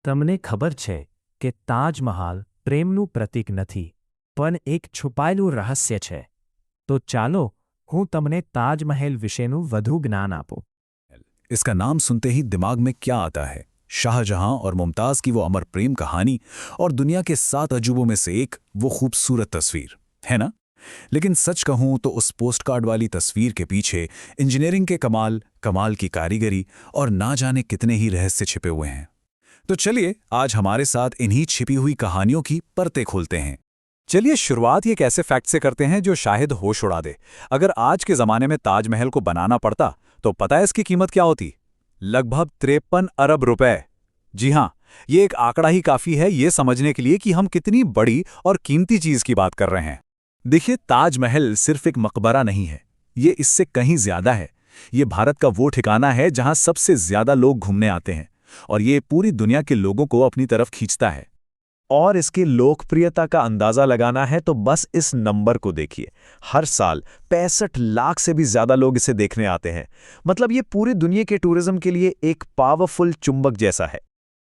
તમને ખબર છે કે તાજમહાલ પ્રેમનું પ્રતીક નથી પણ એક છુપાયેલું રહસ્ય છે. તો ચાલો હું તમને તાજમહેલ વિશેનું વધુ જ્ઞાન આપું. इसका नाम सुनते ही दिमाग में क्या आता है? शाहजहां और मुमताज की वो अमर प्रेम कहानी और दुनिया के 7 अजूबों में से एक वो खूबसूरत तस्वीर, है ना? लेकिन सच कहूं तो उस पोस्टकार्ड वाली तस्वीर के पीछे इंजीनियरिंग के कमाल, कमाल की कारीगरी और ना जाने कितने ही रहस्य छिपे हुए हैं. तो चलिए आज हमारे साथ इन्हीं छिपी हुई कहानियों की परतें खोलते हैं. चलिए शुरुआत एक ऐसे फैक्ट से करते हैं जो शायद होश उड़ा दे. अगर आज के जमाने में ताजमहल को बनाना पड़ता तो पता है इसकी कीमत क्या होती? लगभग 53 अरब रुपए. जी हां, ये एक आंकड़ा ही काफी है ये समझने के लिए कि हम कितनी बड़ी और कीमती चीज की बात कर रहे हैं. देखिए, ताजमहल सिर्फ एक मकबरा नहीं है, ये इससे कहीं ज्यादा है. ये भारत का वो ठिकाना है जहां सबसे ज्यादा लोग घूमने आते हैं और ये पूरी दुनिया के लोगों को अपनी तरफ खींचता है. और इसकी लोकप्रियता का अंदाजा लगाना है तो बस इस नंबर को देखिए. हर साल 65 लाख से भी ज्यादा लोग इसे देखने आते हैं. मतलब ये पूरी दुनिया के टूरिज्म के लिए एक पावरफुल चुंबक जैसा है.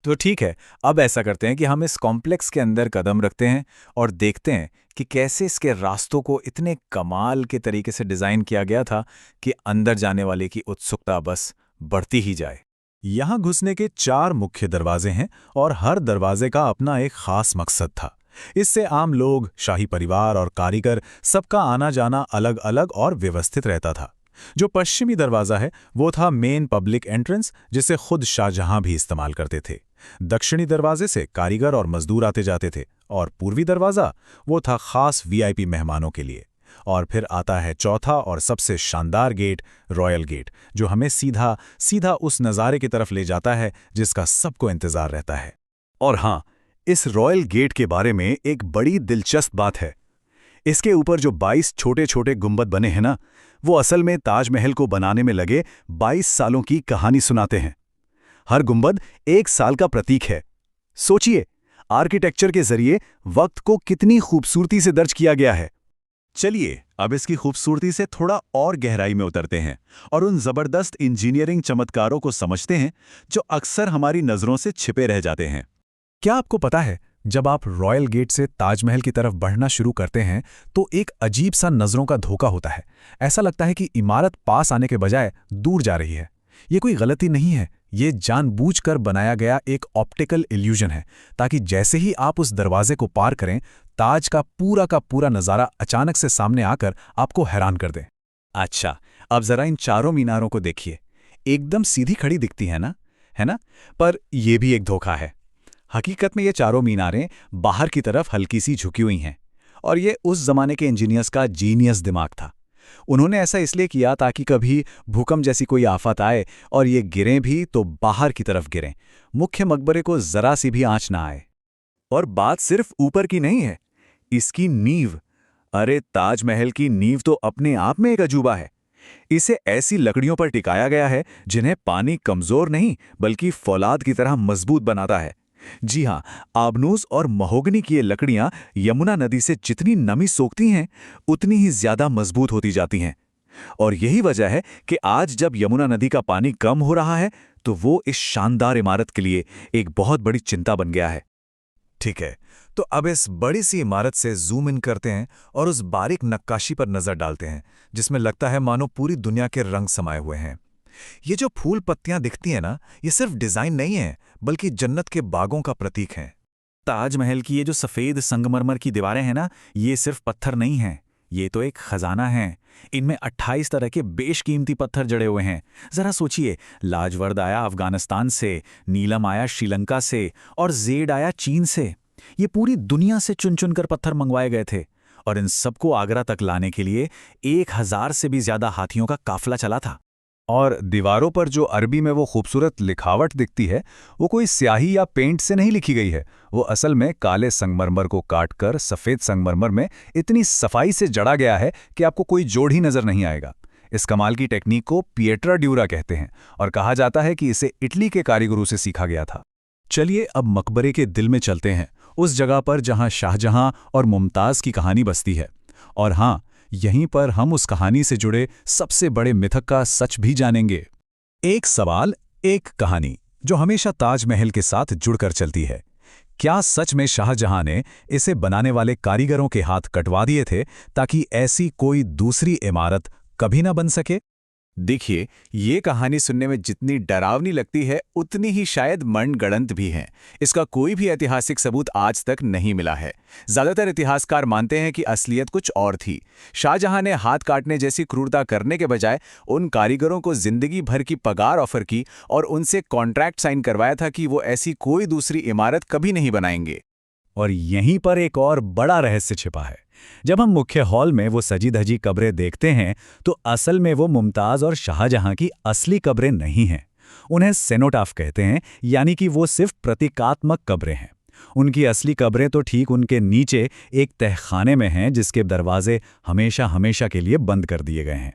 तो ठीक है, अब ऐसा करते हैं कि हम इस कॉम्प्लेक्स के अंदर कदम रखते हैं और देखते हैं कि कैसे इसके रास्तों को इतने कमाल के तरीके से डिजाइन किया गया था कि अंदर जाने वाले की उत्सुकता बस बढ़ती ही जाए. यहां घुसने के 4 मुख्य दरवाजे हैं और हर दरवाजे का अपना एक खास मकसद था. इससे आम लोग, शाही परिवार और कारीगर सबका आना जाना अलग अलग और व्यवस्थित रहता था. जो पश्चिमी दरवाजा है वो था मेन पब्लिक एंट्रेंस, जिसे खुद शाहजहां भी इस्तेमाल करते थे. दक्षिणी दरवाजे से कारीगर और मजदूर आते जाते थे और पूर्वी दरवाजा वो था खास वीआईपी मेहमानों के लिए. और फिर आता है चौथा और सबसे शानदार गेट, रॉयल गेट, जो हमें सीधा सीधा उस नज़ारे की तरफ ले जाता है जिसका सबको इंतजार रहता है. और हाँ, इस रॉयल गेट के बारे में एक बड़ी दिलचस्प बात है. इसके ऊपर जो 22 छोटे छोटे गुंबद बने हैं ना, वो असल में ताजमहल को बनाने में लगे 22 सालों की कहानी सुनाते हैं. हर गुंबद 1 साल का प्रतीक है. सोचिए, आर्किटेक्चर के जरिए वक्त को कितनी खूबसूरती से दर्ज किया गया है. चलिए अब इसकी खूबसूरती से थोड़ा और गहराई में उतरते हैं और उन जबरदस्त इंजीनियरिंग चमत्कारों को समझते हैं जो अक्सर हमारी नजरों से छिपे रह जाते हैं. क्या आपको पता है, जब आप रॉयल गेट से ताजमहल की तरफ बढ़ना शुरू करते हैं तो एक अजीब सा नजरों का धोखा होता है. ऐसा लगता है कि इमारत पास आने के बजाय दूर जा रही है. ये कोई गलती नहीं है, ये जानबूझकर बनाया गया एक ऑप्टिकल इल्यूजन है, ताकि जैसे ही आप उस दरवाजे को पार करें, ताज का पूरा नज़ारा अचानक से सामने आकर आपको हैरान कर दे. अच्छा, अब जरा इन चारों मीनारों को देखिए. एकदम सीधी खड़ी दिखती है ना, है ना? पर यह भी एक धोखा है. हकीकत में ये चारों मीनारें बाहर की तरफ हल्की सी झुकी हुई हैं और ये उस जमाने के इंजीनियर्स का जीनियस दिमाग था. उन्होंने ऐसा इसलिए किया ताकि कभी भूकंप जैसी कोई आफत आए और ये गिरें भी तो बाहर की तरफ गिरें, मुख्य मकबरे को जरा सी भी आंच ना आए. और बात सिर्फ ऊपर की नहीं है, इसकी नींव. अरे, ताजमहल की नींव तो अपने आप में एक अजूबा है. इसे ऐसी लकड़ियों पर टिकाया गया है जिन्हें पानी कमजोर नहीं बल्कि फौलाद की तरह मजबूत बनाता है. जी हां, आबनूस और महोगनी की ये लकड़ियां यमुना नदी से जितनी नमी सोखती हैं उतनी ही ज्यादा मजबूत होती जाती हैं. और यही वजह है कि आज जब यमुना नदी का पानी कम हो रहा है तो वो इस शानदार इमारत के लिए एक बहुत बड़ी चिंता बन गया है. ठीक है, तो अब इस बड़ी सी इमारत से जूम इन करते हैं और उस बारीक नक्काशी पर नजर डालते हैं जिसमें लगता है मानो पूरी दुनिया के रंग समाये हुए हैं. ये जो फूल पत्तियां दिखती हैं ना, ये सिर्फ डिजाइन नहीं है बल्कि जन्नत के बागों का प्रतीक हैं. ताजमहल की ये जो सफेद संगमरमर की दीवारें हैं ना, ये सिर्फ पत्थर नहीं हैं, ये तो एक खजाना है. इनमें 28 तरह के बेशकीमती पत्थर जड़े हुए हैं. जरा सोचिए, लाजवर्द आया अफगानिस्तान से, नीलम आया श्रीलंका से और जेड आया चीन से. ये पूरी दुनिया से चुन चुन कर पत्थर मंगवाए गए थे और इन सबको आगरा तक लाने के लिए 1000 से भी ज्यादा हाथियों का काफिला चला था. और दीवारों पर जो अरबी में वो खूबसूरत लिखावट दिखती है, वो कोई स्याही या पेंट से नहीं लिखी गई है. वो असल में काले संगमरमर को काटकर सफ़ेद संगमरमर में इतनी सफाई से जड़ा गया है कि आपको कोई जोड़ ही नजर नहीं आएगा. इस कमाल की टेक्निक को पिएट्रा ड्यूरा कहते हैं और कहा जाता है कि इसे इटली के कारीगरों से सीखा गया था. चलिए अब मकबरे के दिल में चलते हैं, उस जगह पर जहां शाहजहां और मुमताज की कहानी बसती है. और हाँ, यहीं पर हम उस कहानी से जुड़े सबसे बड़े मिथक का सच भी जानेंगे. एक सवाल, एक कहानी, जो हमेशा ताजमहल के साथ जुड़कर चलती है। क्या सच में शाहजहां ने इसे बनाने वाले कारीगरों के हाथ कटवा दिए थे ताकि ऐसी कोई दूसरी इमारत कभी ना बन सके? देखिए, ये कहानी सुनने में जितनी डरावनी लगती है उतनी ही शायद मनगढ़ंत भी है। इसका कोई भी ऐतिहासिक सबूत आज तक नहीं मिला है। ज्यादातर इतिहासकार मानते हैं कि असलियत कुछ और थी। शाहजहां ने हाथ काटने जैसी क्रूरता करने के बजाय उन कारीगरों को जिंदगी भर की पगार ऑफर की और उनसे कॉन्ट्रैक्ट साइन करवाया था कि वो ऐसी कोई दूसरी इमारत कभी नहीं बनाएंगे। और यहीं पर एक और बड़ा रहस्य छिपा है। जब हम मुख्य हॉल में वो सजी धजी कब्रें देखते हैं तो असल में वो मुमताज और शाहजहां की असली कब्रें नहीं हैं। उन्हें सेनोटाफ कहते हैं, यानी कि वो सिर्फ प्रतीकात्मक कब्रें हैं। उनकी असली कब्रें तो ठीक उनके नीचे एक तहखाने में हैं जिसके दरवाजे हमेशा हमेशा के लिए बंद कर दिए गए हैं।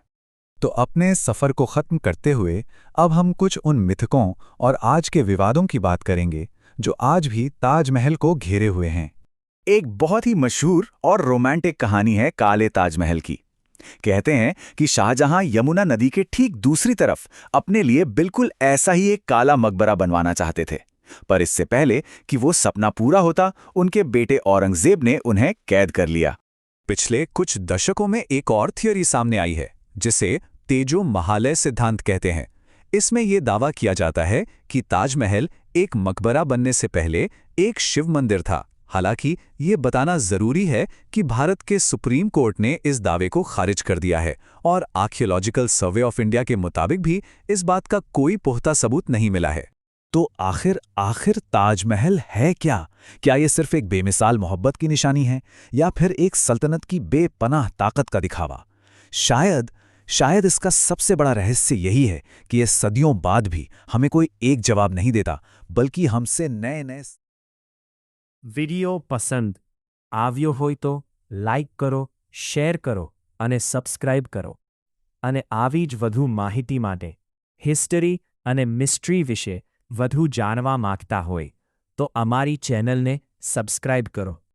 तो अपने सफ़र को ख़त्म करते हुए अब हम कुछ उन मिथकों और आज के विवादों की बात करेंगे जो आज भी ताजमहल को घेरे हुए हैं। एक बहुत ही मशहूर और रोमांटिक कहानी है काले ताजमहल की। कहते हैं कि शाहजहां यमुना नदी के ठीक दूसरी तरफ अपने लिए बिल्कुल ऐसा ही एक काला मकबरा बनवाना चाहते थे, पर इससे पहले कि वो सपना पूरा होता, उनके बेटे औरंगजेब ने उन्हें कैद कर लिया। पिछले कुछ दशकों में एक और थियोरी सामने आई है जिसे तेजो महालय सिद्धांत कहते हैं। इसमें यह दावा किया जाता है कि ताजमहल एक मकबरा बनने से पहले एक शिव मंदिर था। हालांकि ये बताना जरूरी है कि भारत के सुप्रीम कोर्ट ने इस दावे को खारिज कर दिया है और आर्कियोलॉजिकल सर्वे ऑफ इंडिया के मुताबिक भी इस बात का कोई पुख्ता सबूत नहीं मिला है। तो आखिर ताजमहल है क्या? क्या ये सिर्फ एक बेमिसाल मोहब्बत की निशानी है या फिर एक सल्तनत की बेपनाह ताकत का दिखावा? शायद इसका सबसे बड़ा रहस्य यही है कि ये सदियों बाद भी हमें कोई एक जवाब नहीं देता, बल्कि हमसे नए नए। વિડિયો પસંદ આવ્યો હોય તો લાઇક કરો, શેર કરો અને સબસ્ક્રાઇબ કરો. અને આવી જ વધુ માહિતી માટે હિસ્ટરી અને મિસ્ટ્રી વિશે વધુ જાણવા માંગતા હોય તો અમારી ચેનલને સબસ્ક્રાઇબ કરો.